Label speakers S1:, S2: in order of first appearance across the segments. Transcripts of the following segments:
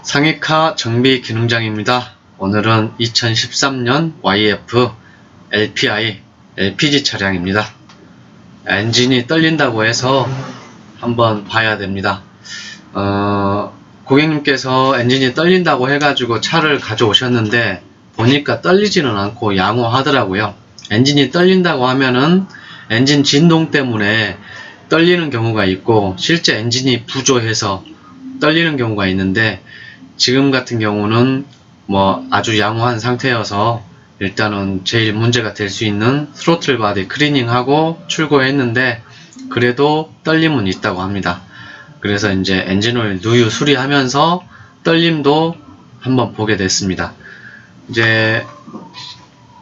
S1: 상이카 정비 기능장입니다. 오늘은 2013년 YF LPI LPG 차량입니다. 엔진이 떨린다고 해서 한번 봐야 됩니다. 고객님께서 엔진이 떨린다고 해가지고 차를 가져오셨는데 보니까 떨리지는 않고 양호하더라고요. 엔진이 떨린다고 하면은 엔진 진동 때문에 떨리는 경우가 있고 실제 엔진이 부조해서 떨리는 경우가 있는데 지금 같은 경우는 뭐 아주 양호한 상태여서 일단은 제일 문제가 될 수 있는 스로틀 바디 클리닝하고 출고했는데 그래도 떨림은 있다고 합니다. 그래서 이제 엔진오일 누유 수리하면서 떨림도 한번 보게 됐습니다. 이제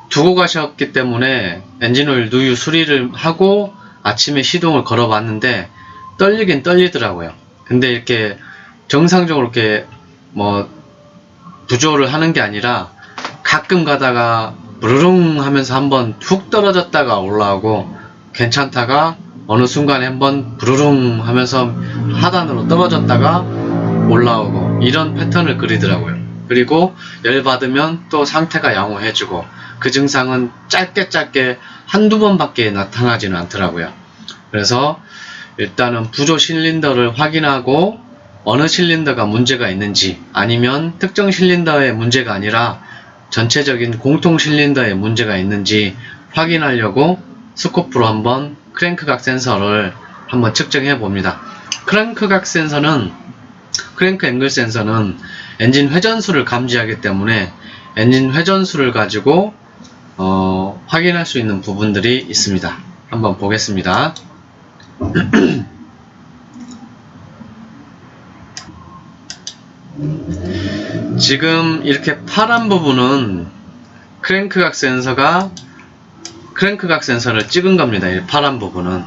S1: 두고 가셨기 때문에 엔진오일 누유 수리를 하고 아침에 시동을 걸어 봤는데 떨리긴 떨리더라고요. 근데 이렇게 정상적으로 이렇게 뭐 부조를 하는 게 아니라 가끔 가다가 부르릉 하면서 한번 훅 떨어졌다가 올라오고 괜찮다가 어느 순간에 한번 부르릉 하면서 하단으로 떨어졌다가 올라오고 이런 패턴을 그리더라고요. 그리고 열받으면 또 상태가 양호해지고 그 증상은 짧게 한두 번밖에 나타나지는 않더라고요. 그래서 일단은 부조 실린더를 확인하고 어느 실린더가 문제가 있는지 아니면 특정 실린더의 문제가 아니라 전체적인 공통 실린더에 문제가 있는지 확인하려고 스코프로 한번 크랭크각 센서를 한번 측정해 봅니다. 크랭크각 센서는 크랭크 앵글 센서는 엔진 회전수를 감지하기 때문에 엔진 회전수를 가지고 확인할 수 있는 부분들이 있습니다. 한번 보겠습니다. 지금 이렇게 파란 부분은 크랭크각 센서가 크랭크각 센서를 찍은 겁니다. 이 파란 부분은.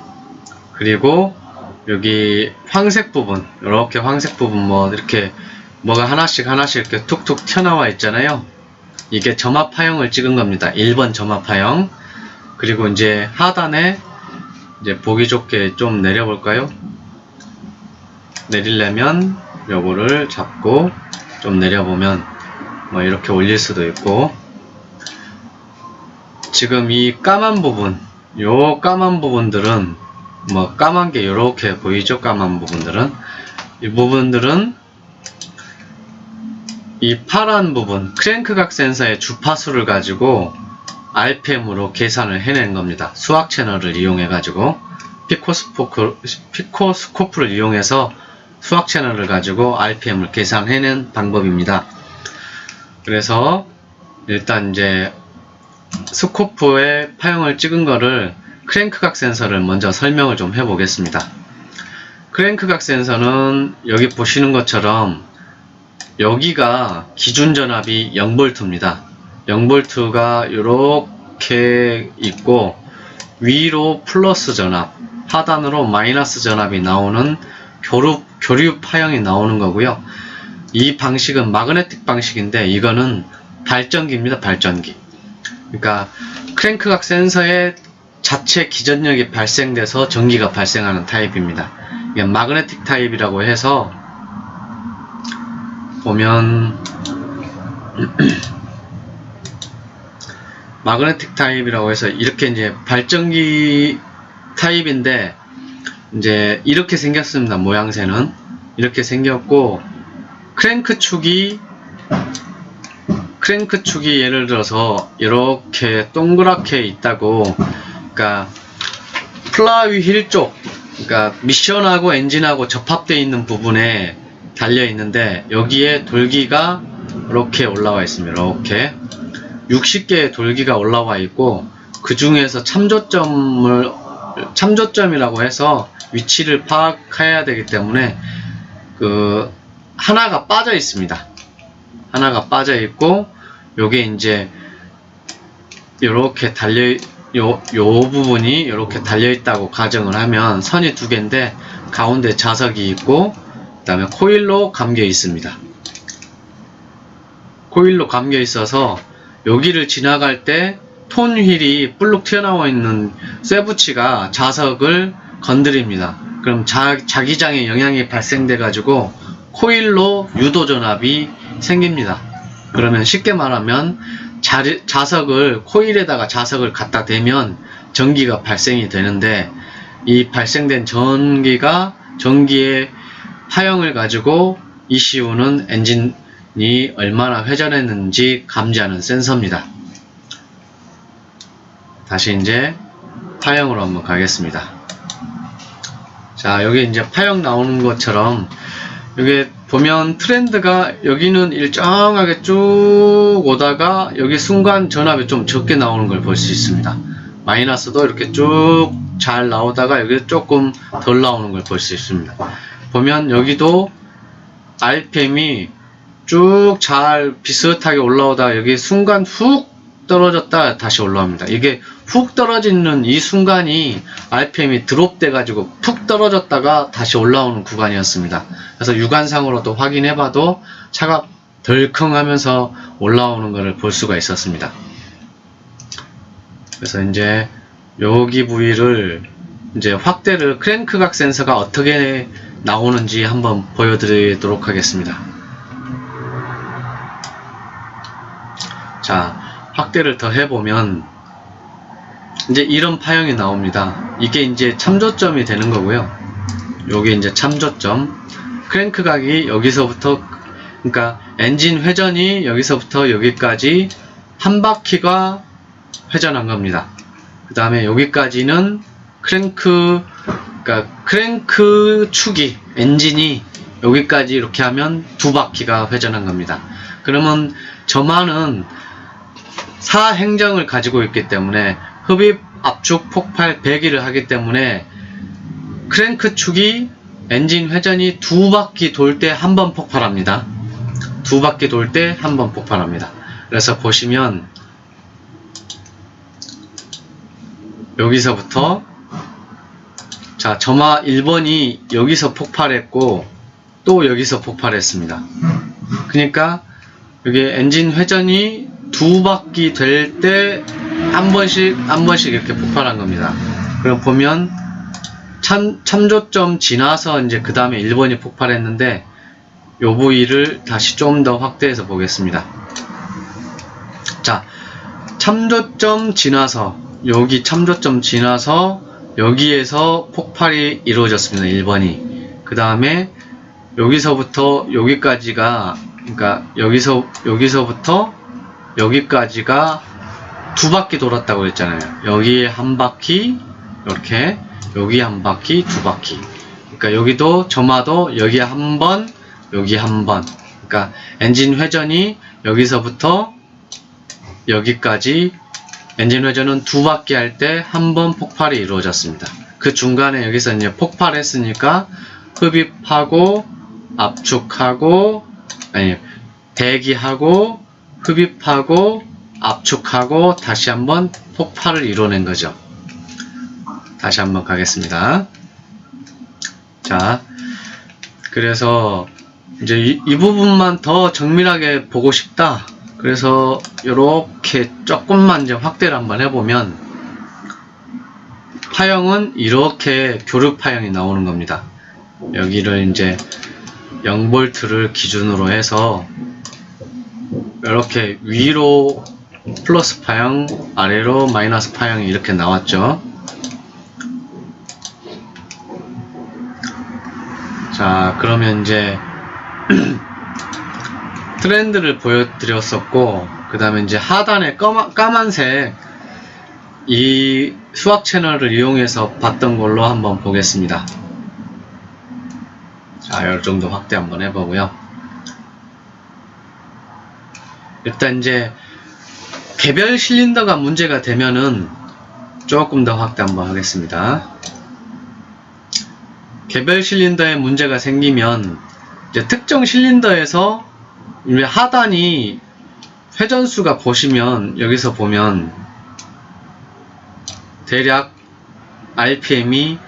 S1: 그리고 여기 황색 부분, 이렇게 황색 부분 뭐 이렇게 뭐가 하나씩 이렇게 툭툭 튀어나와 있잖아요. 이게 점압파형을 찍은 겁니다. 1번 점압파형. 그리고 이제 하단에 이제 보기 좋게 좀 내려볼까요? 내리려면 요거를 잡고 좀 내려보면 뭐 이렇게 올릴 수도 있고 지금 이 까만 부분 요 까만 부분들은 뭐 까만 게 요렇게 보이죠? 까만 부분들은 이 부분들은 이 파란 부분 크랭크각 센서의 주파수를 가지고 RPM으로 계산을 해낸 겁니다. 수학 채널을 이용해 가지고 피코스코프를 이용해서 수학 채널을 가지고 RPM을 계산해낸 방법입니다. 그래서 일단 이제 스코프의 파형을 찍은 거를 크랭크각 센서를 먼저 설명을 좀 해보겠습니다. 크랭크각 센서는 여기 보시는 것처럼 여기가 기준 전압이 0V입니다. 0V가 이렇게 있고 위로 플러스 전압, 하단으로 마이너스 전압이 나오는 교류 파형이 나오는 거고요. 이 방식은 마그네틱 방식인데 이거는 발전기입니다. 발전기. 그러니까 크랭크각 센서의 자체 기전력이 발생돼서 전기가 발생하는 타입입니다. 이게 마그네틱 타입이라고 해서 보면 마그네틱 타입이라고 해서 이렇게 이제 발전기 타입인데 이제 이렇게 생겼습니다. 모양새는 이렇게 생겼고 크랭크 축이 예를 들어서 이렇게 동그랗게 있다고 그러니까 플라이 휠 쪽 그러니까 미션하고 엔진하고 접합되어 있는 부분에 달려 있는데 여기에 돌기가 이렇게 올라와 있습니다. 이렇게 60개의 돌기가 올라와 있고 그 중에서 참조점이라고 해서 위치를 파악해야 되기 때문에 그 하나가 빠져 있습니다. 하나가 빠져 있고 요게 이제 요렇게 요 부분이 이렇게 달려 있다고 가정을 하면 선이 두 개인데 가운데 자석이 있고 그 다음에 코일로 감겨 있습니다. 코일로 감겨 있어서 여기를 지나갈 때 톤 휠이 불룩 튀어나와 있는 쇠붙이가 자석을 건드립니다. 그럼 자기장에 영향이 발생돼 가지고 코일로 유도 전압이 생깁니다. 그러면 쉽게 말하면 자석을 코일에다가 자석을 갖다 대면 전기가 발생이 되는데, 이 발생된 전기의 파형을 가지고 ECU는 엔진이 얼마나 회전했는지 감지하는 센서입니다. 다시 이제 파형으로 한번 가겠습니다. 자, 여기 이제 파형 나오는 것처럼, 여기 보면 트렌드가 여기는 일정하게 쭉 오다가 여기 순간 전압이 좀 적게 나오는 걸 볼 수 있습니다. 마이너스도 이렇게 쭉 잘 나오다가 여기 조금 덜 나오는 걸 볼 수 있습니다. 보면 여기도 RPM이 쭉 잘 비슷하게 올라오다가 여기 순간 훅 떨어졌다 다시 올라옵니다. 이게 훅 떨어지는 이 순간이 RPM이 드롭돼 가지고 푹 떨어졌다가 다시 올라오는 구간이었습니다. 그래서 육안상으로도 확인해 봐도 차가 덜컹하면서 올라오는 것을 볼 수가 있었습니다. 그래서 이제 여기 부위를 이제 확대를, 크랭크 각 센서가 어떻게 나오는지 한번 보여드리도록 하겠습니다. 자, 확대를 더 해보면 이제 이런 파형이 나옵니다. 이게 이제 참조점이 되는 거고요. 요게 이제 참조점. 크랭크 각이 여기서부터, 그러니까 엔진 회전이 여기서부터 여기까지 한 바퀴가 회전한 겁니다. 그 다음에 여기까지는 그러니까 크랭크 축이, 엔진이 여기까지 이렇게 하면 두 바퀴가 회전한 겁니다. 그러면 저만은 사행정을 가지고 있기 때문에 흡입, 압축, 폭발, 배기를 하기 때문에 크랭크 축이 엔진 회전이 두 바퀴 돌 때 한 번 폭발합니다. 두 바퀴 돌 때 한 번 폭발합니다. 그래서 보시면 여기서부터, 자, 점화 1번이 여기서 폭발했고 또 여기서 폭발했습니다. 그러니까 여기 엔진 회전이 두 바퀴 될 때 한 번씩 이렇게 폭발한 겁니다. 그럼 보면 참조점 지나서 이제 그 다음에 1번이 폭발했는데, 요 부위를 다시 좀 더 확대해서 보겠습니다. 자, 참조점 지나서, 여기 참조점 지나서 여기에서 폭발이 이루어졌습니다. 1번이. 그 다음에 여기서부터 여기까지가, 그러니까 여기서부터 여기까지가 두 바퀴 돌았다고 했잖아요. 여기에 한 바퀴, 이렇게, 여기 한 바퀴, 두 바퀴. 그러니까 여기도 점화도 여기 한 번, 여기 한 번. 그러니까 엔진 회전이 여기서부터 여기까지, 엔진 회전은 두 바퀴 할 때 한 번 폭발이 이루어졌습니다. 그 중간에 여기서 이제 폭발했으니까 흡입하고 압축하고, 아니, 대기하고 흡입하고 압축하고 다시 한번 폭발을 이뤄낸 거죠. 다시 한번 가겠습니다. 자, 그래서 이제 이 부분만 더 정밀하게 보고 싶다. 그래서 이렇게 조금만 이제 확대를 한번 해보면 파형은 이렇게 교류 파형이 나오는 겁니다. 여기를 이제 0V를 기준으로 해서 이렇게 위로 플러스 파형, 아래로 마이너스 파형이 이렇게 나왔죠. 자, 그러면 이제 트렌드를 보여드렸었고, 그 다음에 이제 하단에 까만색 이 수학 채널을 이용해서 봤던 걸로 한번 보겠습니다. 자, 이 정도 확대 한번 해보고요. 일단 이제 개별 실린더가 문제가 되면은 조금 더 확대 한번 하겠습니다. 개별 실린더에 문제가 생기면 이제 특정 실린더에서 하단이 회전수가 보시면 여기서 보면 대략 RPM이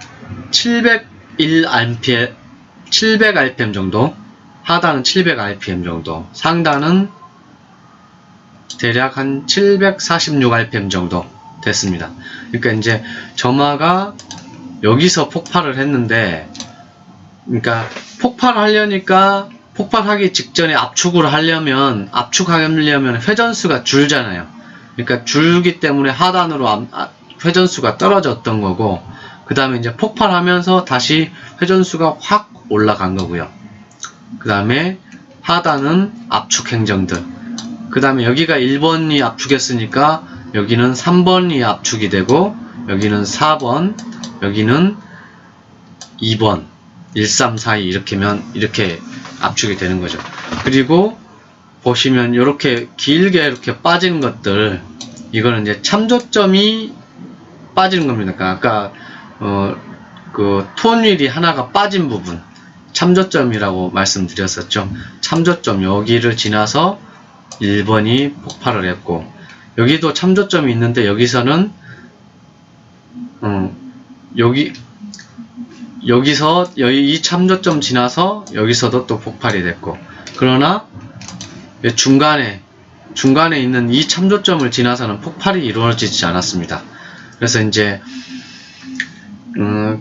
S1: 700rpm 정도, 하단은 700rpm 정도, 상단은 대략 한 746rpm 정도 됐습니다. 그러니까 이제 점화가 여기서 폭발을 했는데 그러니까 폭발하려니까 폭발하기 직전에 압축하려면 회전수가 줄잖아요. 그러니까 줄기 때문에 하단으로 회전수가 떨어졌던 거고, 그 다음에 이제 폭발하면서 다시 회전수가 확 올라간 거고요. 그 다음에 하단은 압축 행정들. 그 다음에 여기가 1번이 압축했으니까 여기는 3번이 압축이 되고, 여기는 4번, 여기는 2번, 1, 3, 4, 2 이렇게 압축이 되는 거죠. 그리고 보시면 이렇게 길게 이렇게 빠지는 것들, 이거는 이제 참조점이 빠지는 겁니다. 아까 그 톤휠이 하나가 빠진 부분, 참조점이라고 말씀드렸었죠. 참조점 여기를 지나서 1번이 폭발을 했고, 여기도 참조점이 있는데 여기서는 여기서 이 참조점 지나서 여기서도 또 폭발이 됐고, 그러나 중간에 있는 이 참조점을 지나서는 폭발이 이루어지지 않았습니다. 그래서 이제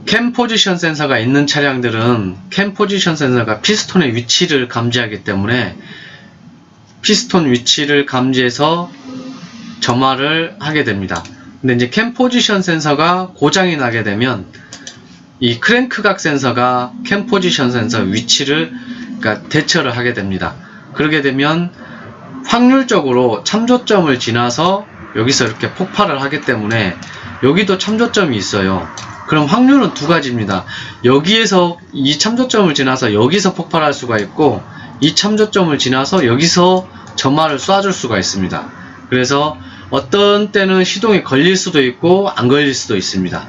S1: 캠 포지션 센서가 있는 차량들은 캠 포지션 센서가 피스톤의 위치를 감지하기 때문에 피스톤 위치를 감지해서 점화를 하게 됩니다. 근데 이제 캠 포지션 센서가 고장이 나게 되면 이 크랭크각 센서가 캠 포지션 센서 위치를 그러니까 대처를 하게 됩니다. 그러게 되면 확률적으로 참조점을 지나서 여기서 이렇게 폭발을 하기 때문에 여기도 참조점이 있어요. 그럼 확률은 두 가지입니다. 여기에서 이 참조점을 지나서 여기서 폭발할 수가 있고, 이 참조점을 지나서 여기서 점화를 쏴줄 수가 있습니다. 그래서 어떤 때는 시동이 걸릴 수도 있고 안 걸릴 수도 있습니다.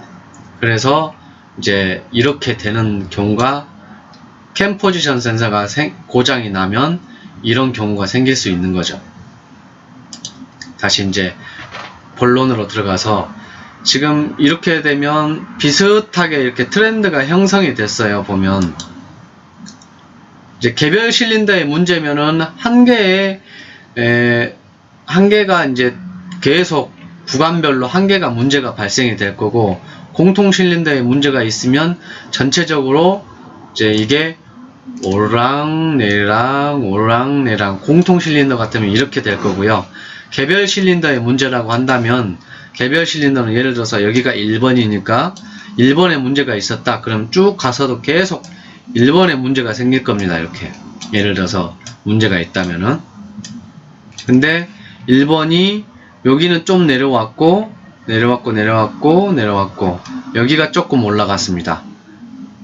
S1: 그래서 이제 이렇게 되는 경우가 캠 포지션 센서가 고장이 나면 이런 경우가 생길 수 있는 거죠. 다시 이제 본론으로 들어가서, 지금 이렇게 되면 비슷하게 이렇게 트렌드가 형성이 됐어요. 보면 이제 개별 실린더의 문제면은 한 개가 이제 계속 구간별로 한 개가 문제가 발생이 될 거고, 공통 실린더에 문제가 있으면 전체적으로 이제 이게 오랑내랑 공통 실린더 같으면 이렇게 될 거고요. 개별 실린더의 문제라고 한다면, 개별 실린더는 예를 들어서 여기가 1번이니까 1번에 문제가 있었다. 그럼 쭉 가서도 계속 1번에 문제가 생길 겁니다. 이렇게 예를 들어서 문제가 있다면은. 근데 1번이 여기는 좀 내려왔고 여기가 조금 올라갔습니다.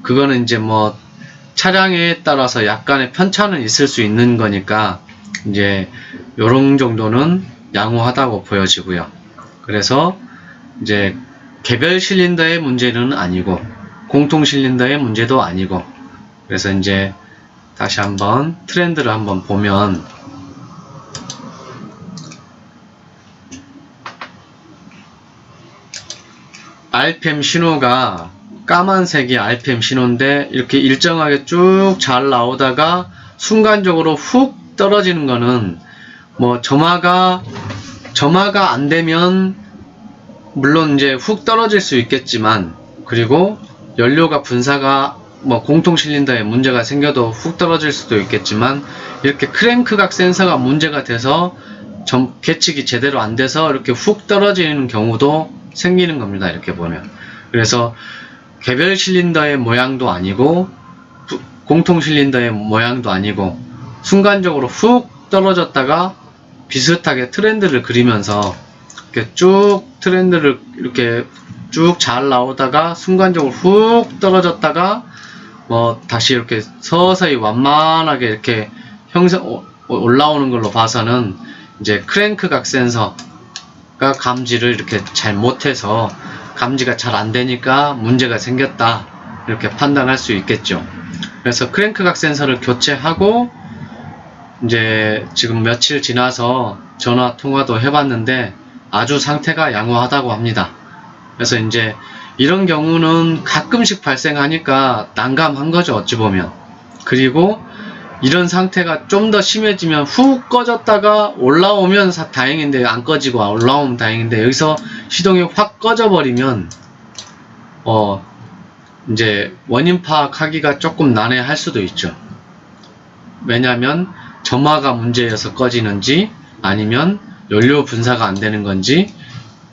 S1: 그거는 이제 뭐 차량에 따라서 약간의 편차는 있을 수 있는 거니까 이제 요런 정도는 양호하다고 보여지고요. 그래서 이제 개별 실린더의 문제는 아니고 공통 실린더의 문제도 아니고, 그래서 이제 다시 한번 트렌드를 한번 보면, RPM 신호가 까만색이 RPM 신호인데 이렇게 일정하게 쭉 잘 나오다가 순간적으로 훅 떨어지는 거는 뭐 점화가 안 되면 물론 이제 훅 떨어질 수 있겠지만, 그리고 연료가 분사가 뭐 공통 실린더에 문제가 생겨도 훅 떨어질 수도 있겠지만, 이렇게 크랭크각 센서가 문제가 돼서 계측이 제대로 안 돼서 이렇게 훅 떨어지는 경우도 생기는 겁니다. 이렇게 보면. 그래서 개별 실린더의 모양도 아니고 공통 실린더의 모양도 아니고 순간적으로 훅 떨어졌다가 비슷하게 트렌드를 그리면서 이렇게 쭉 트렌드를 이렇게 쭉 잘 나오다가 순간적으로 훅 떨어졌다가 뭐 다시 이렇게 서서히 완만하게 이렇게 올라오는 걸로 봐서는 이제 크랭크각 센서가 감지를 이렇게 잘 못해서 감지가 잘 안 되니까 문제가 생겼다, 이렇게 판단할 수 있겠죠. 그래서 크랭크각 센서를 교체하고 이제 지금 며칠 지나서 전화 통화도 해봤는데 아주 상태가 양호하다고 합니다. 그래서 이제 이런 경우는 가끔씩 발생하니까 난감한 거죠, 어찌 보면. 그리고 이런 상태가 좀 더 심해지면 훅 꺼졌다가 올라오면 다행인데, 안 꺼지고 올라오면 다행인데, 여기서 시동이 확 꺼져 버리면 이제 원인 파악하기가 조금 난해할 수도 있죠. 왜냐하면 점화가 문제여서 꺼지는지 아니면 연료 분사가 안 되는 건지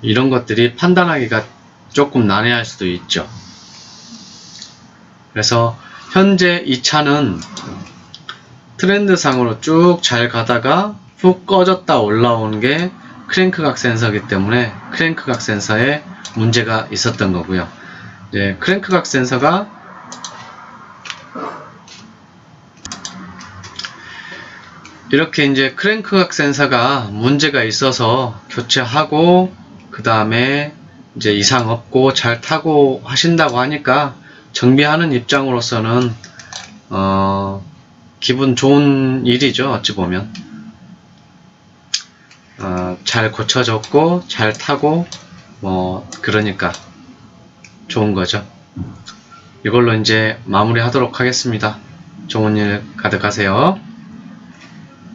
S1: 이런 것들이 판단하기가 조금 난해할 수도 있죠. 그래서 현재 이 차는 트렌드상으로 쭉 잘 가다가 훅 꺼졌다 올라오는 게 크랭크각 센서이기 때문에 크랭크각 센서에 문제가 있었던 거고요. 이제 크랭크각 센서가 이렇게 이제 크랭크각 센서가 문제가 있어서 교체하고 그 다음에 이제 이상 없고 잘 타고 하신다고 하니까 정비하는 입장으로서는 기분 좋은 일이죠. 어찌 보면 잘 고쳐졌고 잘 타고 뭐 그러니까 좋은 거죠. 이걸로 이제 마무리 하도록 하겠습니다. 좋은 일 가득하세요.